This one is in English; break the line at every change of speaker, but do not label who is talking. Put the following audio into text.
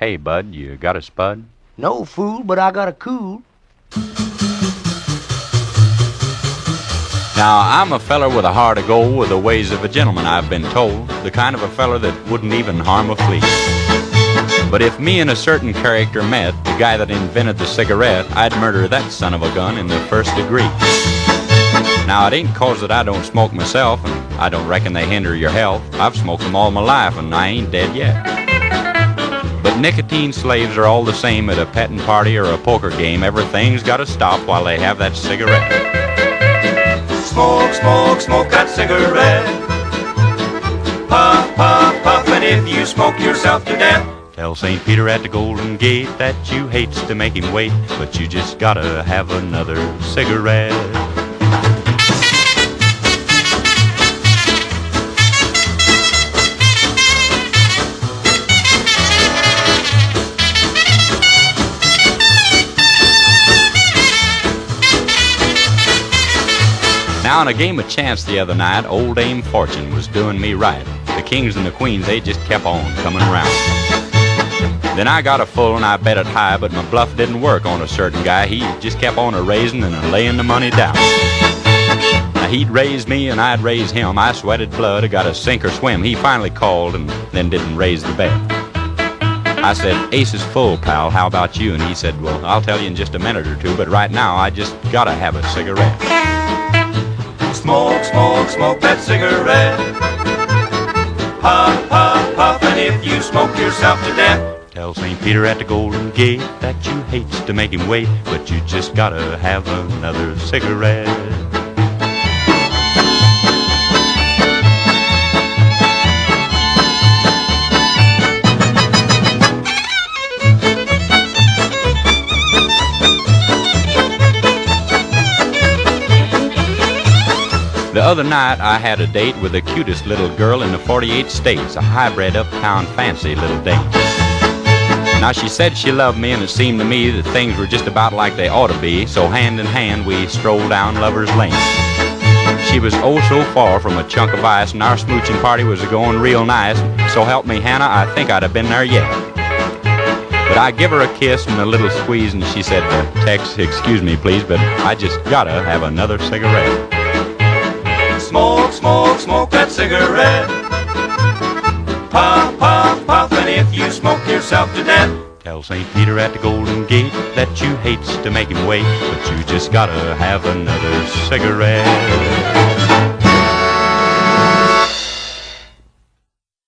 Hey, bud, you got a spud?
No, fool, but I got a cool.
Now, I'm a feller with a heart of gold, with the ways of a gentleman, I've been told. The kind of a feller that wouldn't even harm a flea. But if me and a certain character met, the guy that invented the cigarette, I'd murder that son of a gun in the first degree. Now, it ain't 'cause that I don't smoke myself, and I don't reckon they hinder your health. I've smoked them all my life, and I ain't dead yet. But nicotine slaves are all the same at a petting party or a poker game. Everything's gotta stop while they have that cigarette.
Smoke, smoke, smoke that cigarette. Puff, puff, puff, and if you smoke yourself to death.
Tell St. Peter at the Golden Gate that you hates to make him wait, but you just gotta have another cigarette. Now, in a game of chance the other night, old Dame Fortune was doing me right. The kings and the queens, they just kept on coming around. Then I got a full and I bet it high, but my bluff didn't work on a certain guy. He just kept on a-raising and a-laying the money down. Now, he'd raise me and I'd raise him. I sweated blood, I got to sink or swim. He finally called and then didn't raise the bet. I said, "Ace is full, pal, how about you?" And he said, "Well, I'll tell you in just a minute or two, but right now I just gotta have a cigarette."
Smoke, smoke, smoke that cigarette. Puff, puff, puff, and if you smoke yourself to death.
Tell St. Peter at the Golden Gate that you hates to make him wait, but you just gotta have another cigarette. The other night I had a date with the cutest little girl in the 48 states, a hybrid uptown fancy little dame. Now she said she loved me, and it seemed to me that things were just about like they ought to be, so hand in hand we strolled down Lover's Lane. She was oh so far from a chunk of ice, and our smooching party was going real nice. So help me, Hannah, I think I'd have been there yet. But I give her a kiss and a little squeeze, and she said, "Tex, excuse me please, but I just gotta have another cigarette."
Smoke, smoke, smoke that cigarette. Puff, puff, puff, and if you smoke yourself to death.
Tell St. Peter at the Golden Gate that you hates to make him wait, but you just gotta have another cigarette.